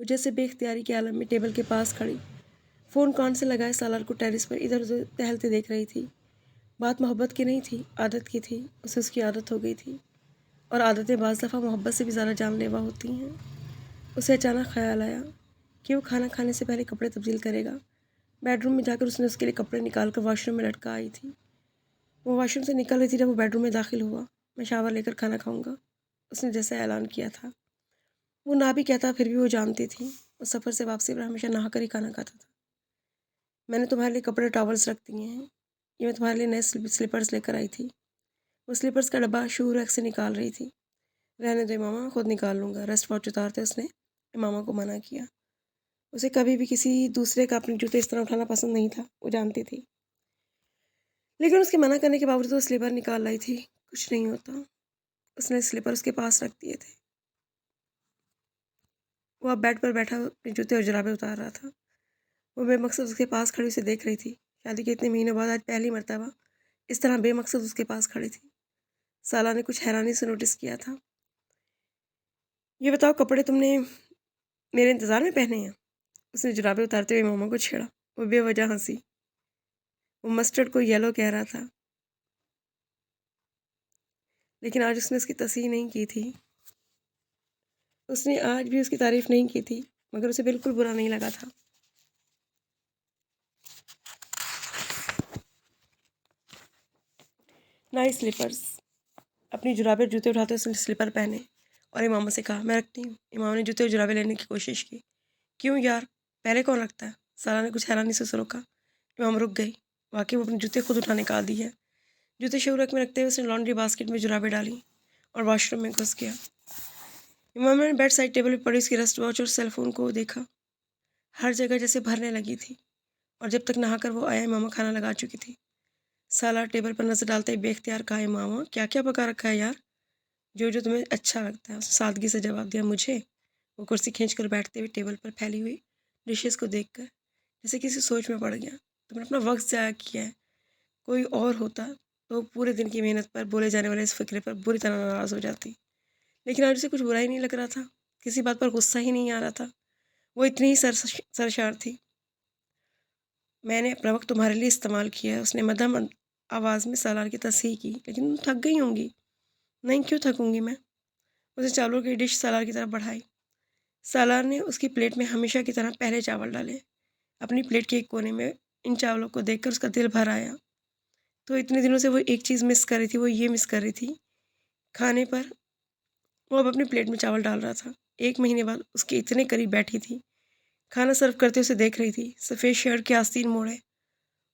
وہ جیسے بے اختیاری کے عالم میں ٹیبل کے پاس کھڑی فون کان سے لگائے سالار کو ٹیرس پر ادھر ادھر ٹہلتے دیکھ رہی تھی۔ بات محبت کی نہیں تھی، عادت کی تھی۔ اسے اس کی عادت ہو گئی تھی، اور عادتیں بعض دفعہ محبت سے بھی زیادہ جان لیوا ہوتی ہیں۔ اسے اچانک خیال آیا کہ وہ کھانا کھانے سے پہلے کپڑے تبدیل کرے گا۔ بیڈ روم میں جا کر اس نے اس کے لیے کپڑے نکال کر واش روم میں لٹکا آئی تھی۔ وہ واش روم سے نکل رہی تھی جب وہ بیڈ روم میں داخل ہوا۔ میں شاور لے کر کھانا کھاؤں گا، اس نے جیسا اعلان کیا تھا۔ وہ نہ بھی کہتا پھر بھی وہ جانتی تھی، وہ سفر سے واپسی پر ہمیشہ نہا کر ہی کھانا کھاتا تھا۔ میں نے تمہارے لیے کپڑے ٹاولز رکھ دیے ہیں، یہ میں تمہارے لیے نئے سلیپرز لے کر آئی تھی۔ وہ سلیپرز کا ڈبہ شو ریک سے نکال رہی تھی۔ رہنے دو امامہ، خود نکال لوں گا، ریسٹ واچ اتارتے اس نے امامہ کو منع کیا۔ اسے کبھی بھی کسی دوسرے کا اپنے جوتے اس طرح اٹھانا پسند نہیں تھا، وہ جانتی تھی، لیکن اس کے منع کرنے کے باوجود وہ سلیپر نکال لائی تھی۔ کچھ نہیں ہوتا، اس نے سلیپر اس کے پاس رکھ دیے تھے۔ وہ اب بیڈ پر بیٹھا اپنے جوتے اور جرابے اتار رہا تھا۔ وہ بے مقصد اس کے پاس کھڑی اسے دیکھ رہی تھی۔ شادی کے اتنے مہینوں بعد آج پہلی مرتبہ اس طرح بے مقصد اس کے پاس کھڑی تھی۔ سالہ نے کچھ حیرانی سے نوٹس کیا تھا۔ یہ بتاؤ، کپڑے تم نے میرے انتظار میں پہنے ہیں؟ اس نے جرابے اتارتے ہوئے ماما کو چھیڑا۔ وہ بے وجہ ہنسی۔ وہ مسٹرڈ کو یلو کہہ رہا تھا، لیکن آج اس نے اس کی تصحیح نہیں کی تھی۔ اس نے آج بھی اس کی تعریف نہیں کی تھی، مگر اسے بالکل برا نہیں لگا تھا۔ نئے سلیپرز، اپنی جرابے اور جوتے اٹھاتے اس نے سلیپر پہنے اور امامہ سے کہا، میں رکھتی ہوں۔ امامہ نے جوتے اور جرابے لینے کی کوشش کی۔ کیوں یار، پہلے کون رکھتا ہے؟ سالہ نے کچھ حیرانی سے اسے روکا۔ امامہ رک گئی، واقعی وہ اپنے جوتے خود اٹھانے کا عادی ہے۔ جوتے شو ریک میں رکھتے ہوئے اس نے لانڈری باسکٹ میں جرابیں ڈالی اور واش روم میں گھس گیا۔ امامہ نے بیڈ سائڈ ٹیبل پہ پڑی اس کی ریسٹ واچ اور سیل فون کو دیکھا۔ ہر جگہ جیسے بھرنے لگی تھی، اور جب تک نہا کر وہ آیا امامہ کھانا لگا چکی تھی۔ سالار ٹیبل پر نظر ڈالتے ہی بے اختیار کہا، امامہ کیا کیا پکا رکھا ہے یار؟ جو تمہیں اچھا لگتا ہے، اس نے سادگی سے جواب دیا۔ مجھے؟ وہ کرسی کھینچ کر بیٹھتے ہوئے ٹیبل پر پھیلی ہوئی ڈشز کو دیکھ کر جیسے کسی سوچ میں پڑ گیا۔ تم نے اپنا وقت ضائع کیا ہے، کوئی اور ہوتا تو پورے دن کی محنت پر، بولے جانے والے اس فکرے پر بری طرح ناراض ہو جاتی، لیکن آج اسے کچھ برا ہی نہیں لگ رہا تھا، کسی بات پر غصہ ہی نہیں آ رہا تھا، وہ اتنی ہی سرشار تھی۔ میں نے اپنا وقت تمہارے لیے استعمال کیا ہے، اس نے مدھم آواز میں سالار کی تصحیح کی، لیکن تم تھک گئی ہوں گی۔ نہیں، کیوں تھکوں گی میں؟ اسے چاولوں کی ڈش سالار کی طرف بڑھائی۔ سالار نے اس کی پلیٹ میں ہمیشہ کی طرح پہلے چاول ڈالے۔ اپنی پلیٹ کے ایک کونے میں ان چاولوں کو دیکھ کر اس کا دل بھر آیا۔ تو اتنے دنوں سے وہ ایک چیز مس کر رہی تھی، وہ یہ مس کر رہی تھی کھانے پر وہ اب اپنی پلیٹ میں چاول ڈال رہا تھا۔ 1 مہینے بعد اس کے اتنے قریب بیٹھی تھی، کھانا سرو کرتے اسے دیکھ رہی تھی، سفید شرٹ کے آستین موڑے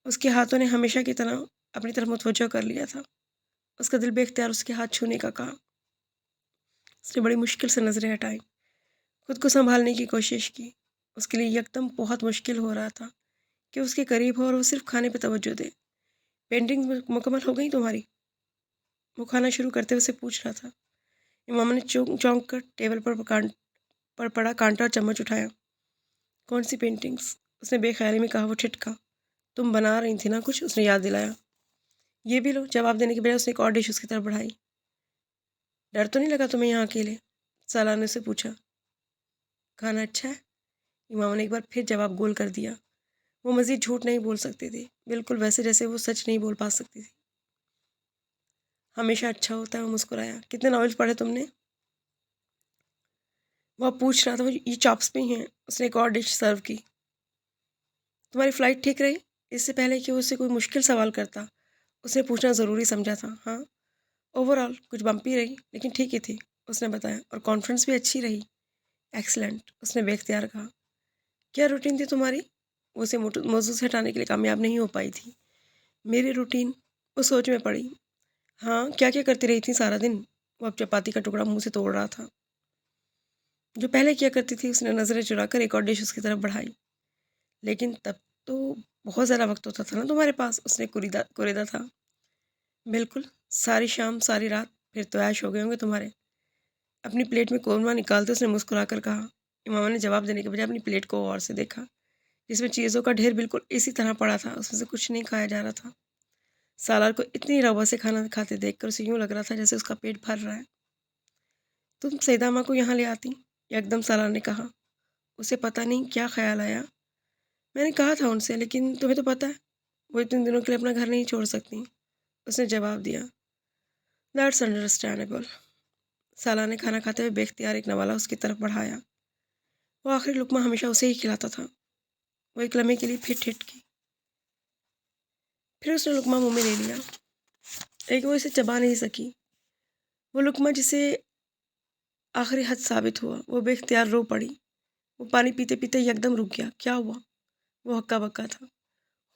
اس کے ہاتھوں نے ہمیشہ کی طرح اپنی طرف متوجہ کر لیا تھا۔ اس کا دل بے اختیار اس کے ہاتھ چھونے کا کہا۔ اس نے بڑی مشکل سے نظریں ہٹائیں، خود کو سنبھالنے کی کوشش کی۔ اس کے لیے یکدم بہت مشکل ہو رہا تھا کہ اس کے قریب ہو اور وہ صرف کھانے پہ توجہ دے۔ پینٹنگ مکمل ہو گئی تمہاری؟ وہ کھانا شروع کرتے اسے پوچھ رہا تھا۔ امامہ نے چونک کر ٹیبل پر پڑا کانٹا اور چمچ اٹھایا۔ کون سی پینٹنگز؟ اس نے بے خیالی میں کہا۔ وہ ٹھٹکا۔ تم بنا رہی تھی نا کچھ، اس نے یاد دلایا۔ یہ بھی لو، جواب دینے کے بجائے اس نے ایک اور ڈش اس کی طرف بڑھائی۔ ڈر تو نہیں لگا تمہیں یہاں اکیلے؟ سالار نے اسے پوچھا۔ کھانا اچھا ہے؟ امامہ نے ایک بار پھر جواب گول کر دیا۔ وہ مزید جھوٹ نہیں بول سکتی تھی، بالکل ویسے جیسے وہ سچ نہیں بول پا سکتی تھی۔ ہمیشہ اچھا ہوتا ہے، وہ مسکرایا۔ کتنے ناولز پڑھے تم نے؟ وہ پوچھ رہا تھا۔ وہ یہ چاپس بھی ہیں۔ اس نے ایک اور ڈش سرو کی۔ تمہاری فلائٹ ٹھیک رہی؟ اس سے پہلے کہ وہ اس سے کوئی مشکل سوال کرتا، اس نے پوچھنا ضروری سمجھا تھا۔ ہاں، اوور آل کچھ بمپی رہی، لیکن ٹھیک ہی تھی، اس نے بتایا۔ اور کانفرنس بھی اچھی رہی؟ ایکسلنٹ، اس نے بے اختیار کہا۔ کیا روٹین تھی تمہاری؟ وہ اسے موضوع سے ہٹانے کے لیے کامیاب نہیں ہو پائی تھی۔ میری روٹین؟ وہ سوچ میں پڑی۔ ہاں، کیا کیا کرتی رہی تھی سارا دن؟ وہ اب چپاتی کا ٹکڑا منہ سے توڑ رہا تھا۔ جو پہلے کیا کرتی تھی، اس نے نظریں چرا کر ایک اور ڈش اس کی طرف بڑھائی۔ لیکن تب تو بہت زیادہ وقت ہوتا تھا نا تمہارے پاس، اس نے کوریدا تھا۔ بالکل، ساری شام ساری رات، پھر تو عیش ہو گئے ہوں گے تمہارے۔ اپنی پلیٹ میں قورمہ نکالتے اس نے مسکرا کر کہا۔ امامہ نے جواب دینے کے بجائے اپنی پلیٹ کو غور سے دیکھا، جس میں چیزوں کا ڈھیر بالکل اسی طرح پڑا تھا، اس میں سے کچھ نہیں کھایا جا رہا تھا۔ سالار کو اتنی رغبت سے کھانا کھاتے دیکھ کر اسے یوں لگ رہا تھا جیسے اس کا پیٹ بھر رہا ہے۔ تم سیدہ ماں کو یہاں لے آتی، یکدم سالار نے کہا۔ اسے پتہ نہیں کیا خیال آیا۔ میں نے کہا تھا ان سے، لیکن تمہیں تو پتہ ہے وہ اتنے دنوں کے لیے اپنا گھر نہیں چھوڑ سکتی۔ اس نے جواب دیا، دیٹس انڈرسٹینڈیبل۔ سالہ نے کھانا کھاتے ہوئے بے اختیار ایک نوالا اس کی طرف بڑھایا۔ وہ آخری لقمہ ہمیشہ اسے ہی کھلاتا تھا۔ وہ ایک لمحے کے لیے پھر ٹھٹکی، پھر اس نے لقمہ منہ میں لے لیا، لیکن وہ اسے چبا نہیں سکی۔ وہ لقمہ جسے آخری حد ثابت ہوا، وہ بے اختیار رو پڑی۔ وہ پانی پیتے پیتے یکدم رک گیا۔ کیا ہوا؟ وہ ہکا بکا تھا۔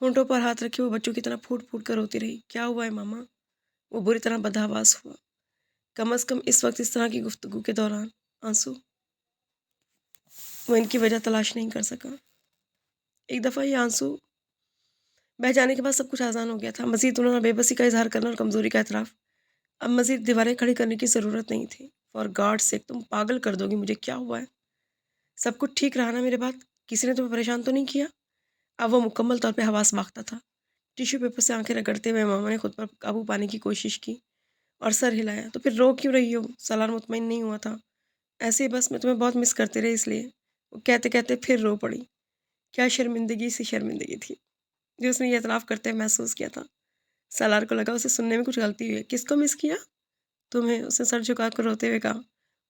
ہونٹوں پر ہاتھ رکھے وہ بچوں کی طرح پھوٹ پھوٹ کر روتی رہی۔ کیا ہوا ہے ماما؟ وہ بری طرح بدحواس ہوا۔ کم از کم اس وقت اس طرح کی گفتگو کے دوران آنسو۔ وہ ان کی وجہ تلاش نہیں کر سکا۔ ایک دفعہ یہ آنسو بہہ جانے کے بعد سب کچھ آسان ہو گیا تھا۔ مزید انہوں نے بے بسی کا اظہار کرنا اور کمزوری کا اعتراف۔ اب مزید دیواریں کھڑی کرنے کی ضرورت نہیں تھی۔ فار گاڈ سیک، تم پاگل کر دو گی مجھے، کیا ہوا ہے؟ سب کچھ ٹھیک رہا نا میرے بعد؟ کسی نے تمہیں پریشان تو نہیں کیا؟ اب وہ مکمل طور پہ حواس باختہ تھا۔ ٹیشو پیپر سے آنکھیں رگڑتے ہوئے ماما نے خود پر قابو پانے کی کوشش کی اور سر ہلایا۔ تو پھر رو کیوں رہی ہو؟ سالار مطمئن نہیں ہوا تھا۔ ایسے ہی بس، میں تمہیں بہت مس کرتے رہے اس لیے۔ وہ کہتے کہتے پھر رو پڑی۔ کیا شرمندگی سی شرمندگی تھی جو اس نے یہ اعتراف کرتے ہوئے محسوس کیا تھا۔ سالار کو لگا اسے سننے میں کچھ غلطی ہوئی ہے۔ کس کو مس کیا؟ تمہیں، اس نے سر جھکا کر روتے ہوئے کہا۔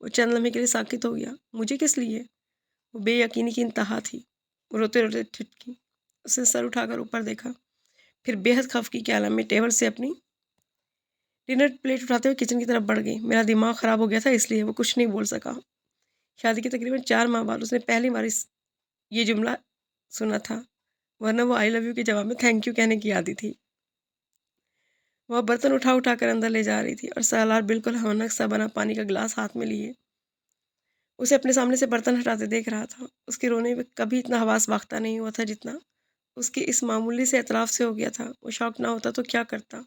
وہ چند لمحے کے لیے ساکت ہو گیا۔ مجھے کس لیے؟ وہ بے یقینی کی انتہا تھی۔ وہ روتے روتے ٹھٹکی۔ اس نے سر اٹھا کر اوپر دیکھا، پھر بے حد خفگی کے عالم میں ٹیبل سے اپنی ڈنر پلیٹ اٹھاتے ہوئے کچن کی طرف بڑھ گئی۔ میرا دماغ خراب ہو گیا تھا اس لیے وہ کچھ نہیں بول سکا۔ شادی کے تقریباً 4 ماہ بعد اس نے پہلی بار یہ جملہ سنا تھا، ورنہ وہ آئی لو یو کے جواب میں تھینک یو کہنے کی عادی تھی۔ وہ برتن اٹھا اٹھا کر اندر لے جا رہی تھی اور سالار بالکل ہونک سا بنا پانی کا گلاس ہاتھ میں لیے اسے اپنے سامنے سے برتن ہٹاتے دیکھ رہا تھا۔ اس کے رونے میں کبھی اتنا حواس باختہ نہیں ہوا تھا جتنا اس کے اس معمولی سے اعتراف سے ہو گیا تھا۔ وہ شوق نہ ہوتا تو کیا کرتا؟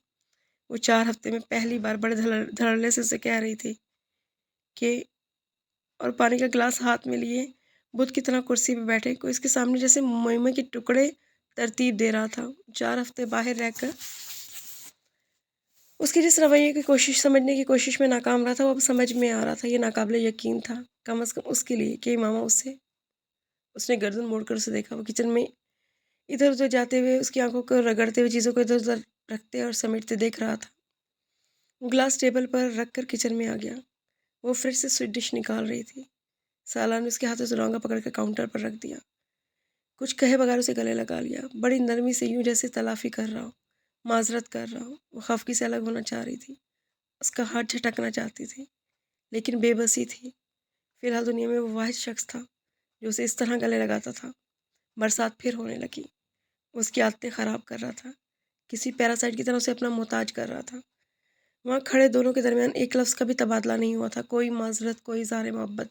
وہ 4 ہفتے میں پہلی بار بڑے دھڑلے سے اسے کہہ رہی تھی کہ، اور پانی کا گلاس ہاتھ میں لیے بت کی طرح کرسی پہ بیٹھے کوئی اس کے سامنے جیسے موئمے کے ٹکڑے ترتیب دے رہا تھا۔ 4 ہفتے باہر رہ کر اس کی جس رویے کی کوشش سمجھنے کی کوشش میں ناکام رہا تھا، وہ اب سمجھ میں آ رہا تھا۔ یہ ناقابل یقین تھا، کم از کم اس کے لیے، کہ ماما اس نے گردن موڑ کر اسے دیکھا۔ وہ کچن میں ادھر ادھر جاتے ہوئے، اس کی آنکھوں کو رگڑتے ہوئے چیزوں کو ادھر ادھر رکھتے اور سمیٹتے دیکھ رہا تھا۔ وہ گلاس ٹیبل پر رکھ کر کچن میں آ گیا۔ وہ فریج سے سویٹ ڈش نکال رہی تھی۔ سالار نے اس کے ہاتھوں سے رونگا پکڑ کر کاؤنٹر پر رکھ دیا۔ کچھ کہے بغیر اسے گلے لگا لیا، بڑی نرمی سے، یوں جیسے تلافی کر رہا ہو، معذرت کر رہا ہو۔ وہ خفگی سے الگ ہونا چاہ رہی تھی، اس کا ہاتھ جھٹکنا چاہتی تھی، لیکن بے بسی تھی۔ فی الحال دنیا میں وہ واحد شخص تھا جو اسے اس طرح گلے لگاتا تھا۔ برسات پھر ہونے لگی۔ اس کی عادتیں خراب کر رہا تھا، کسی پیراسائٹ کی طرح اسے اپنا محتاج کر رہا تھا۔ وہاں کھڑے دونوں کے درمیان ایک لفظ کا بھی تبادلہ نہیں ہوا تھا، کوئی معذرت، کوئی اظہار محبت،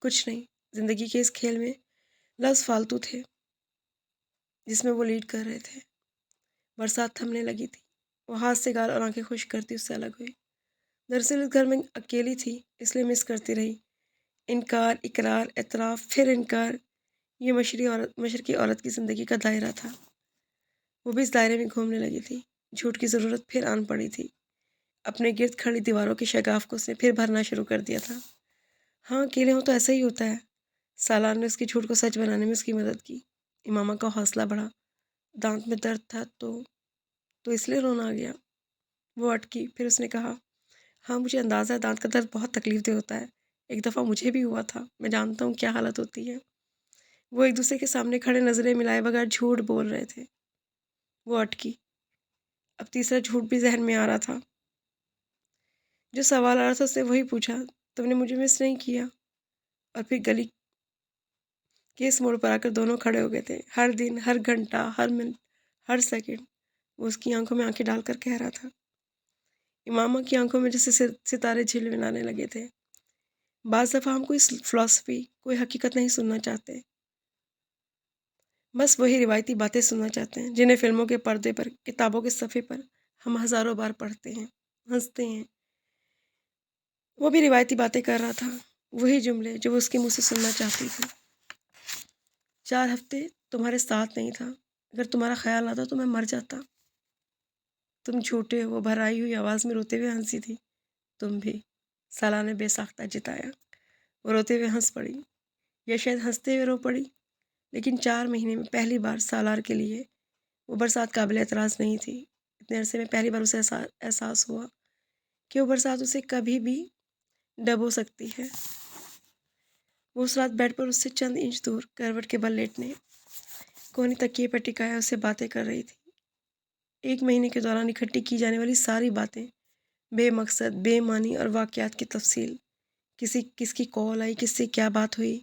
کچھ نہیں۔ زندگی کے اس کھیل میں لفظ فالتو تھے جس میں وہ لیڈ کر رہے تھے۔ برسات تھمنے لگی تھی۔ وہ ہاتھ سے گال اور آنکھیں خشک کرتی اس سے الگ ہوئی۔ دراصل اس گھر میں اکیلی تھی، اس لیے مس کرتی رہی۔ انکار، اقرار، اعتراف، پھر انکار، یہ مشرقی عورت کی زندگی کا دائرہ تھا۔ وہ بھی اس دائرے میں گھومنے لگی تھی۔ جھوٹ کی ضرورت پھر آن پڑی تھی۔ اپنے گرد کھڑی دیواروں کے شگاف کو اس نے پھر بھرنا شروع کر دیا تھا۔ ہاں، اکیلے ہوں تو ایسا ہی ہوتا ہے۔ سالار نے اس کی جھوٹ کو سچ بنانے میں اس کی مدد کی۔ امامہ کا حوصلہ بڑھا۔ دانت میں درد تھا تو اس لیے رونا آ گیا۔ وہ اٹکی، پھر اس نے کہا، ہاں مجھے اندازہ ہے دانت کا درد بہت تکلیف دہ ہوتا ہے۔ ایک دفعہ مجھے بھی ہوا تھا، میں جانتا ہوں کیا حالت ہوتی ہے۔ وہ ایک دوسرے کے سامنے کھڑے نظریں ملائے بغیر جھوٹ بول رہے تھے۔ وہ اٹکی۔ اب تیسرا جھوٹ بھی ذہن میں آ رہا تھا۔ جو سوال آ رہا تھا اس نے وہی پوچھا، تم نے مجھے مس نہیں کیا؟ اور پھر گلی کے اس موڑ پر آ کر دونوں کھڑے ہو گئے تھے۔ ہر دن، ہر گھنٹہ، ہر منٹ، ہر سیکنڈ وہ اس کی آنکھوں میں آنکھیں ڈال کر کہہ رہا تھا۔ امامہ کی آنکھوں میں جیسے ستارے جھلملانے لگے تھے۔ بعض دفعہ ہم کوئی فلسفی، کوئی حقیقت نہیں سننا چاہتے، بس وہی روایتی باتیں سننا چاہتے ہیں جنہیں فلموں کے پردے پر، کتابوں کے صفحے پر ہم ہزاروں بار پڑھتے ہیں، ہنستے ہیں۔ وہ بھی روایتی باتیں کر رہا تھا، وہی جملے جو وہ اس کے منہ سے سننا چاہتی تھی۔ 4 ہفتے تمہارے ساتھ نہیں تھا، اگر تمہارا خیال آتا تو میں مر جاتا۔ تم جھوٹے ہو، وہ بھرائی ہوئی آواز میں روتے ہوئے ہنسی تھی۔ تم بھی، سالہ نے بے ساختہ جتایا۔ وہ روتے ہوئے ہنس پڑی۔ یا شاید ہنستے ہوئے رو پڑی، لیکن 4 مہینے میں پہلی بار سالار کے لیے وہ برسات قابل اعتراض نہیں تھی۔ اتنے عرصے میں پہلی بار اسے احساس ہوا کہ وہ برسات اسے کبھی بھی ڈبو سکتی ہے۔ وہ اس رات بیڈ پر اس سے چند انچ دور کروٹ کے بل لیٹنے کوہنی تکیے پر ٹکایا اس سے باتیں کر رہی تھی۔ 1 مہینے کے دوران اکٹھی کی جانے والی ساری باتیں، بے مقصد، بے معنی اور واقعات کی تفصیل، کس کی کال آئی، کس سے کیا بات ہوئی،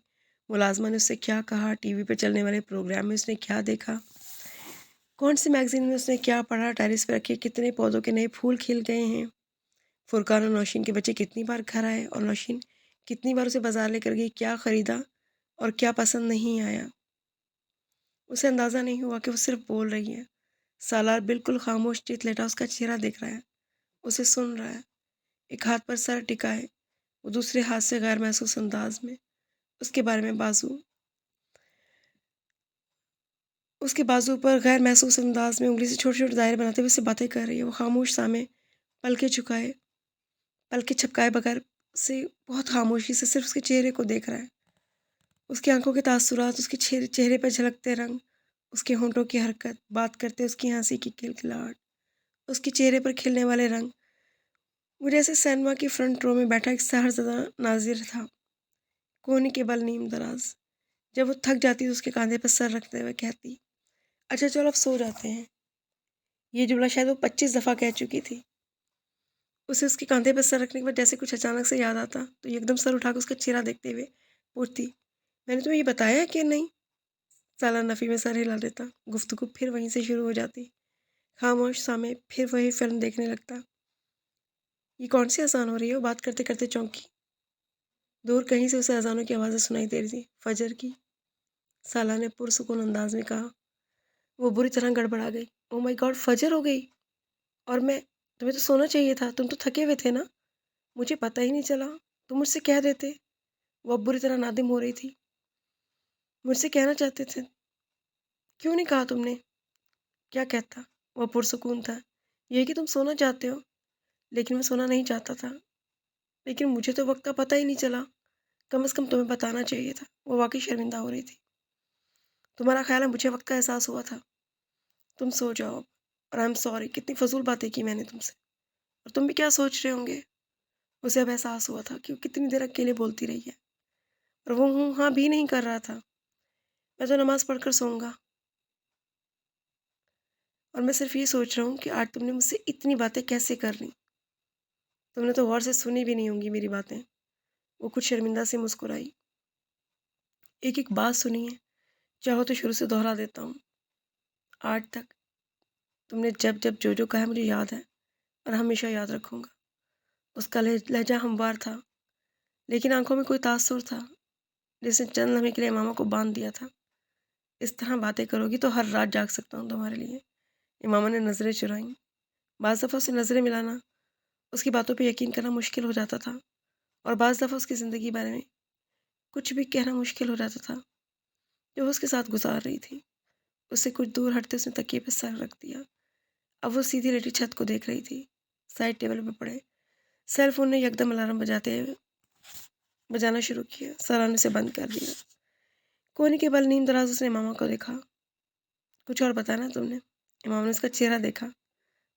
ملازمہ نے اس سے کیا کہا، ٹی وی پہ چلنے والے پروگرام میں اس نے کیا دیکھا، کون سی میگزین میں اس نے کیا پڑھا، ٹیرس پہ رکھے کتنے پودوں کے نئے پھول کھل گئے ہیں، فرقان اور نوشین کے بچے کتنی بار گھر آئے اور نوشین کتنی بار اسے بازار لے کر گئی، کیا خریدا اور کیا پسند نہیں آیا۔ اسے اندازہ نہیں ہوا کہ وہ صرف بول رہی ہے۔ سالار بالکل خاموش چت لیٹا اس کا چہرہ دیکھ رہا ہے، اسے سن رہا ہے، ایک ہاتھ پر سر ٹکائے، وہ دوسرے ہاتھ سے غیر محسوس انداز میں اس کے بازو پر غیر محسوس انداز میں انگلی سے چھوٹے چھوٹے دائرے بناتے ہوئے اس سے باتیں کر رہی ہے۔ وہ خاموش سامنے پلکیں چھپکائے بغیر سے بہت خاموشی سے صرف اس کے چہرے کو دیکھ رہا ہے۔ اس کی آنکھوں کے تاثرات، اس کے چہرے پر جھلکتے رنگ، اس کے ہونٹوں کی حرکت، بات کرتے اس کی ہنسی کی کھلکھلاہٹ، اس کے چہرے پر کھلنے والے رنگ، وہ جیسے سینما کی فرنٹ رو میں بیٹھا ایک سحر زدہ ناظر تھا۔ کوہنی کے بل نیم دراز، جب وہ تھک جاتی تو اس کے کاندھے پر سر رکھتے ہوئے کہتی، اچھا چلو اب سو جاتے ہیں۔ یہ جملہ شاید وہ 25 دفعہ کہہ چکی تھی۔ اسے اس کے کاندھے پر سر رکھنے کے بعد جیسے کچھ اچانک سے یاد آتا تو یہ ایک دم سر اٹھا کر اس کا چہرہ دیکھتے ہوئے پوچھتی، میں نے تمہیں یہ بتایا کہ نہیں؟ سالار نفی میں سر ہلا دیتا، گفتگو پھر وہیں سے شروع ہو جاتی۔ خاموش سامع پھر وہی فلم دیکھنے لگتا۔ یہ کون سی اذان ہو رہی ہے؟ وہ بات کرتے کرتے چونکی۔ دور کہیں سے اسے اذانوں کی آوازیں سنائی دے رہی تھی، فجر کی۔ سالار نے پرسکون انداز میں کہا۔ وہ بری طرح گڑبڑا گئی۔ او مائی گاڈ، فجر ہو گئی! اور تمہیں تو سونا چاہیے تھا، تم تو تھکے ہوئے تھے نا؟ مجھے پتہ ہی نہیں چلا، تم مجھ سے کہہ دیتے۔ وہ اب بری طرح نادم ہو رہی تھی۔ مجھ سے کہنا چاہتے تھے، کیوں نہیں کہا تم نے؟ کیا کہتا؟ وہ پرسکون تھا۔ یہ کہ تم سونا چاہتے ہو، لیکن میں سونا نہیں چاہتا تھا۔ لیکن مجھے تو وقت کا پتہ ہی نہیں چلا، کم از کم تمہیں بتانا چاہیے تھا۔ وہ واقعی شرمندہ ہو رہی تھی۔ تمہارا خیال ہے مجھے وقت کا احساس ہوا تھا؟ تم سو جاؤ اب، اور آئی ایم سوری، کتنی فضول باتیں کی میں نے تم سے، اور تم بھی کیا سوچ رہے ہوں گے؟ اسے اب احساس ہوا تھا کہ وہ کتنی دیر اکیلے بولتی رہی ہے، اور وہ ہوں ہاں بھی نہیں کر رہا تھا۔ میں تو نماز پڑھ کر سوؤں گا، اور میں صرف یہ سوچ رہا ہوں کہ آج تم نے مجھ سے اتنی باتیں کیسے کر لیں؟ تم نے تو غور سے سنی بھی نہیں ہوں گی میری باتیں۔ وہ کچھ شرمندہ سے مسکرائی۔ ایک ایک بات سنی ہے، چاہو تو شروع سے دہرا دیتا ہوں۔ آج تک تم نے جب جب جو کہا مجھے یاد ہے، اور ہمیشہ یاد رکھوں گا۔ اس کا لہجہ ہموار تھا، لیکن آنکھوں میں کوئی تاثر تھا جس نے چند لمحے کے لیے امامہ کو باندھ دیا تھا۔ اس طرح باتیں کرو گی تو ہر رات جاگ سکتا ہوں تمہارے لیے۔ امامہ نے نظریں چرائیں۔ بعض دفعہ سے نظریں ملانا، اس کی باتوں پہ یقین کرنا مشکل ہو جاتا تھا، اور بعض دفعہ اس کی زندگی بارے میں کچھ بھی کہنا مشکل ہو جاتا تھا جو وہ اس کے ساتھ گزار رہی تھی۔ اس سے کچھ دور ہٹتے اس نے تکیے پہ سر رکھ دیا۔ اب وہ سیدھی لیٹی چھت کو دیکھ رہی تھی۔ سائڈ ٹیبل پہ پڑے سیل فون نے یکدم الارم بجانا شروع کیا۔ سالار نے اسے بند کر دیا۔ کوہنی کے بل نیم دراز اس نے امامہ کو دیکھا۔ کچھ اور بتانا تم نے؟ امامہ نے اس کا چہرہ دیکھا،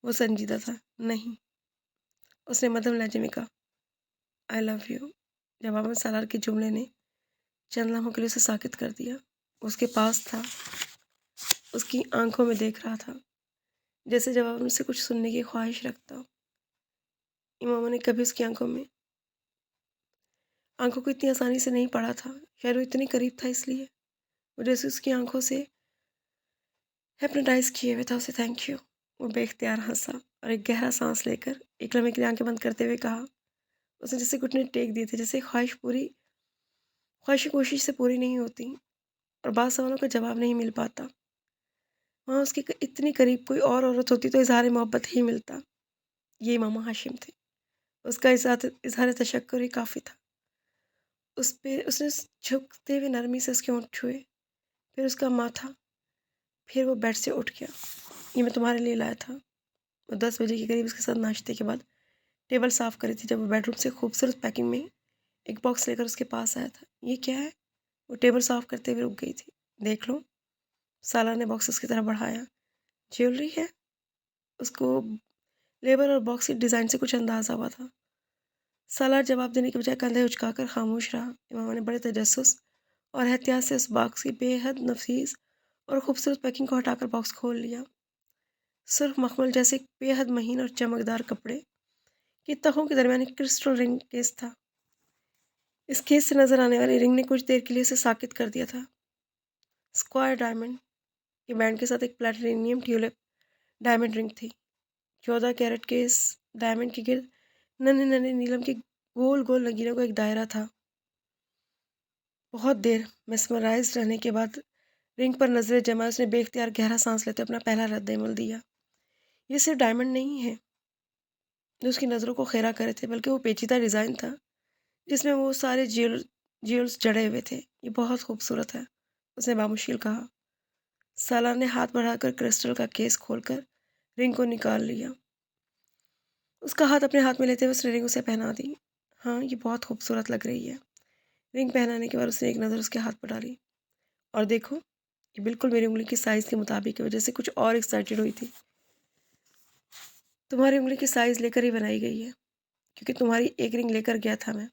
وہ سنجیدہ تھا۔ نہیں، اس نے مدھم لہجے میں کہا، آئی لو یو۔ جواب میں سالار کے جملے نے چند لمحوں کے لیے اسے ساکت کر دیا۔ اس کے پاس تھا، اس کی آنکھوں میں دیکھ رہا تھا، جیسے جواب میں سے کچھ سننے کی خواہش رکھتا ہو۔ امامہ نے کبھی اس کی آنکھوں کو اتنی آسانی سے نہیں پڑھا تھا، شاید وہ اتنی قریب تھا اس لیے۔ وہ جیسے اس کی آنکھوں سے ہیپنوٹائز کیے ہوئے تھا۔ اسے تھینک یو۔ وہ بے اختیار ہنسا اور ایک گہرا سانس لے کر ایک لمحے کے لیے آنکھیں بند کرتے ہوئے کہا، اس نے جیسے گھٹنے ٹیک دیے تھے، جیسے خواہشیں کوشش سے پوری نہیں ہوتی اور بعض سوالوں کا جواب نہیں مل پاتا۔ وہاں اس کے اتنی قریب کوئی اور عورت ہوتی تو اظہار محبت ہی ملتا۔ یہ امامہ ہاشم تھے۔ اس کا اظہار تشکر ہی کافی تھا۔ اس نے جھکتے ہوئے نرمی سے اس کے ہونٹ چھوئے، پھر اس کا ماتھا، پھر وہ بیڈ سے اٹھ گیا۔ یہ میں تمہارے لیے لایا تھا۔ وہ 10 بجے کے قریب اس کے ساتھ ناشتے کے بعد ٹیبل صاف کری تھی جب وہ بیڈ روم سے خوبصورت پیکنگ میں ایک باکس لے کر اس کے پاس آیا تھا۔ یہ کیا ہے؟ وہ ٹیبل صاف کرتے ہوئے رک گئی تھی۔ دیکھ لو، سالہ نے باکسز کی طرف بڑھایا۔ جیولری ہے؟ اس کو لیبل اور باکس کی ڈیزائن سے کچھ اندازہ ہوا تھا۔ سالار جواب دینے کے بجائے کندھے اچکا کر خاموش رہا۔ امامہ نے بڑے تجسس اور احتیاط سے اس باکس کی بے حد نفیس اور خوبصورت پیکنگ کو ہٹا کر باکس کھول لیا۔ سرخ مخمل جیسے ایک بے حد مہین اور چمکدار کپڑے کی تہوں کے درمیان ایک کرسٹل رنگ کیس تھا۔ اس کیس سے نظر آنے والی رنگ نے کچھ دیر کے لیے اسے ساکت کر دیا تھا۔ اسکوائر ڈائمنڈ کے بینڈ کے ساتھ ایک پلیٹینیم ٹیولپ ڈائمنڈ رنگ تھی۔ 14 کیرٹ کے اس ڈائمنڈ کے گرد ننھے ننھے نیلم کے گول گول نگینوں کا ایک دائرہ تھا۔ بہت دیر میسمرائزڈ رہنے کے بعد رنگ پر نظریں جمائے اس نے بے اختیار گہرا سانس لیتے اپنا پہلا رد عمل دیا۔ یہ صرف ڈائمنڈ نہیں ہے جو اس کی نظروں کو خیرہ کرے تھے، بلکہ وہ پیچیدہ ڈیزائن تھا جس میں وہ سارے جیولز جڑے ہوئے تھے۔ یہ بہت خوبصورت ہے، اس نے بامشکل کہا۔ سالار نے ہاتھ بڑھا کر کرسٹل کا کیس کھول کر رنگ کو نکال لیا۔ اس کا ہاتھ اپنے ہاتھ میں لیتے ہوئے اس نے رنگ اسے پہنا دی۔ ہاں، یہ بہت خوبصورت لگ رہی ہے۔ رنگ پہنانے کے بعد اس نے ایک نظر اس کے ہاتھ پر ڈالی۔ اور دیکھو، یہ بالکل میری انگلی کی سائز کے مطابق ہے، وجہ سے کچھ اور ایکسائٹیڈ ہوئی تھی۔ تمہاری انگلی کی سائز لے کر ہی بنائی گئی ہے، کیونکہ تمہاری ایک رنگ لے کر گیا تھا میں،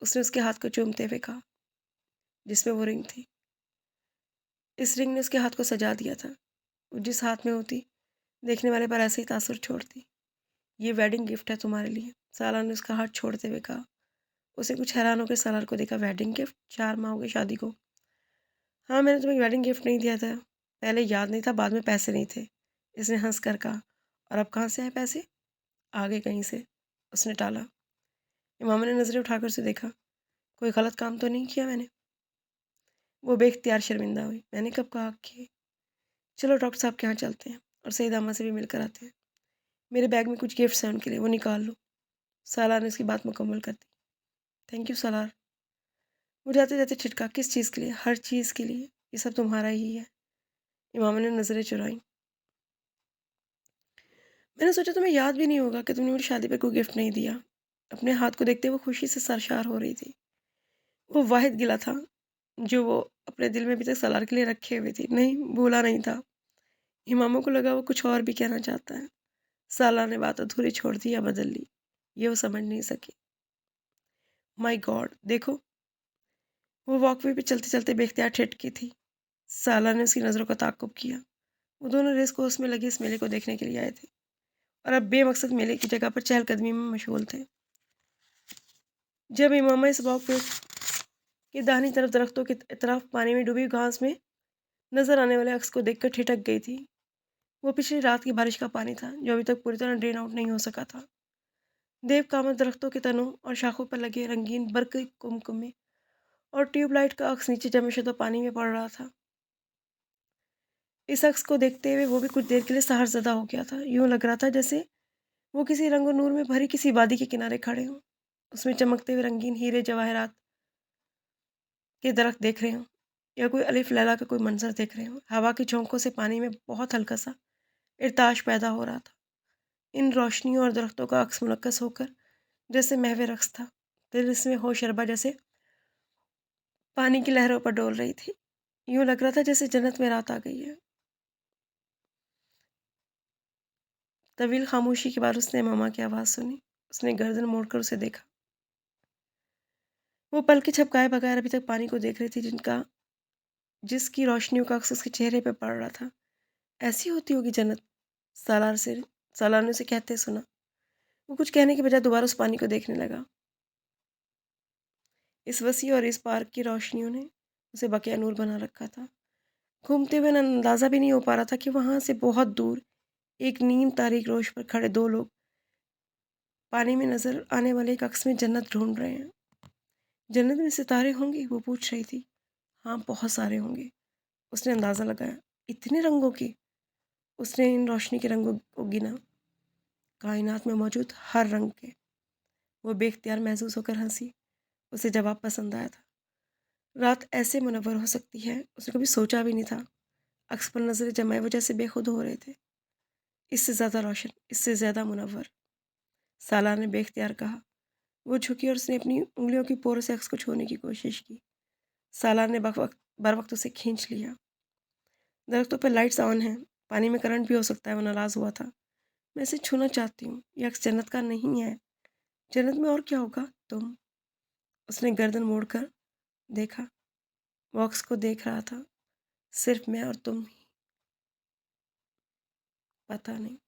اس نے اس کے ہاتھ کو چومتے ہوئے کہا جس میں وہ رنگ تھی۔ اس رنگ نے اس کے ہاتھ کو سجا دیا تھا۔ وہ جس ہاتھ میں ہوتی دیکھنے والے پر ایسے ہی تاثر چھوڑتی۔ یہ ویڈنگ گفٹ ہے تمہارے لیے، سالار نے اس کا ہاتھ چھوڑتے ہوئے کہا۔ اسے کچھ حیران ہو کر سالار کو دیکھا۔ Wedding gift? 4 ماہ ہو گئی شادی کو۔ ہاں، میں نے تمہیں ویڈنگ گفٹ نہیں دیا تھا، پہلے یاد نہیں تھا، بعد میں پیسے نہیں تھے، اس نے ہنس کر کہا۔ اور اب کہاں سے آئے پیسے؟ آگے کہیں سے، اس نے ٹالا۔ امامہ نے نظریں اٹھا کر اسے دیکھا۔ کوئی غلط کام تو نہیں کیا میں نے؟ وہ بے اختیار شرمندہ ہوئی۔ میں نے کب کہا کہ… چلو ڈاکٹر صاحب کے یہاں چلتے ہیں اور سعید احمد سے بھی مل کر آتے ہیں۔ میرے بیگ میں کچھ گفٹس ہیں ان کے لیے، وہ نکال لو۔ سالار نے اس کی بات مکمل کر دی۔ تھینک یو سالار۔ وہ جاتے جاتے چھٹکا۔ کس چیز کے لیے؟ ہر چیز کے لیے، یہ سب تمہارا ہی ہے۔ امامہ نے نظریں چرائیں۔ میں نے سوچا تمہیں یاد بھی نہیں ہوگا کہ تم نے میری شادی پہ کوئی گفٹ نہیں دیا۔ اپنے ہاتھ کو دیکھتے وہ خوشی سے سرشار ہو رہی تھی۔ وہ واحد گلہ تھا جو وہ اپنے دل میں ابھی تک سالار کے لیے رکھے ہوئے تھی، نہیں بھولا نہیں تھا۔ اماموں کو لگا وہ کچھ اور بھی کہنا چاہتا ہے۔ سالار نے بات ادھوری چھوڑ دی یا بدل لی، یہ وہ سمجھ نہیں سکی۔ مائی گاڈ، دیکھو! وہ واک وے پہ چلتے چلتے بے اختیار ٹھٹکی تھی۔ سالار نے اس کی نظروں کا تعاقب کیا۔ وہ دونوں ریس کورس میں لگے اس میلے کو دیکھنے کے لیے آئے تھے اور اب بے مقصد میلے کی جگہ پر چہل قدمی میں مشغول تھے۔ جب امامہ اس واک وے کے داہنی طرف درختوں کے اطراف پانی میں ڈوبی گھاس میں نظر آنے والے عکس کو دیکھ کر ٹھٹک گئی تھی۔ وہ پچھلی رات کی بارش کا پانی تھا جو ابھی تک پوری طرح ڈرین آؤٹ نہیں ہو سکا تھا۔ دیو کامت درختوں کے تنوں اور شاخوں پر لگے رنگین برقی کمکمے اور ٹیوب لائٹ کا عکس نیچے جمے شدہ پانی میں پڑ رہا تھا۔ اس عکس کو دیکھتے ہوئے وہ بھی کچھ دیر کے لیے سحر زدہ ہو گیا تھا۔ یوں لگ رہا تھا جیسے وہ کسی رنگ و نور میں بھری کسی وادی کے کنارے کھڑے ہوں، اس میں چمکتے ہوئے رنگین ہیرے جواہرات کے درخت دیکھ رہے ہوں یا کوئی الف لیلا کا کوئی منظر دیکھ رہے ہوں۔ ہوا کی جھونکوں سے پانی میں بہت ہلکا سا ارتعاش پیدا ہو رہا تھا۔ ان روشنیوں اور درختوں کا عکس منعکس ہو کر جیسے محو رقص تھا۔ دل اس میں ہوش اربا جیسے پانی کی لہروں پر ڈول رہی تھی۔ یوں لگ رہا تھا جیسے جنت میں رات آ گئی ہے۔ طویل خاموشی کے بعد اس نے ماما کی آواز سنی۔ اس نے گردن موڑ کر اسے دیکھا۔ وہ پلکیں جھپکائے بغیر ابھی تک پانی کو دیکھ رہی تھی جس کی روشنیوں کا عکس اس کے چہرے پہ پڑ رہا تھا۔ ایسی ہوتی ہوگی جنت، سالار نے اسے کہتے سنا۔ وہ کچھ کہنے کے بجائے دوبارہ اس پانی کو دیکھنے لگا۔ اس وسیع اور اس پارک کی روشنیوں نے اسے بقیہ نور بنا رکھا تھا۔ گھومتے ہوئے اندازہ بھی نہیں ہو پا رہا تھا کہ وہاں سے بہت دور ایک نیم تاریک روش پر کھڑے 2 لوگ پانی میں نظر آنے والے ایک عکس میں جنت ڈھونڈ رہے ہیں۔ جنت میں ستارے ہوں گے؟ وہ پوچھ رہی تھی۔ ہاں، بہت سارے ہوں گے، اس نے اندازہ لگایا۔ اتنے رنگوں کی؟ اس نے ان روشنی کے رنگوں کو گنا۔ کائنات میں موجود ہر رنگ کے۔ وہ بے اختیار محظوظ ہو کر ہنسی۔ اسے جواب پسند آیا تھا۔ رات ایسے منور ہو سکتی ہے، اس نے کبھی سوچا بھی نہیں تھا۔ عکس پر نظریں جمائے وہ جیسے بے خود ہو رہے تھے۔ اس سے زیادہ روشن، اس سے زیادہ منور، سالار نے بے اختیار کہا۔ وہ جھکی اور اس نے اپنی انگلیوں کی پوروں سے عکس کو چھونے کی کوشش کی۔ سالار نے بر وقت اسے کھینچ لیا۔ درختوں پہ لائٹس آن ہیں، پانی میں کرنٹ بھی ہو سکتا ہے، وہ ناراض ہوا تھا۔ میں اسے چھونا چاہتی ہوں، یہ عکس جنت کا نہیں ہے۔ جنت میں اور کیا ہوگا؟ تم۔ اس نے گردن موڑ کر دیکھا، وہ عکس کو دیکھ رہا تھا، صرف میں اور تم ہی۔ پتہ نہیں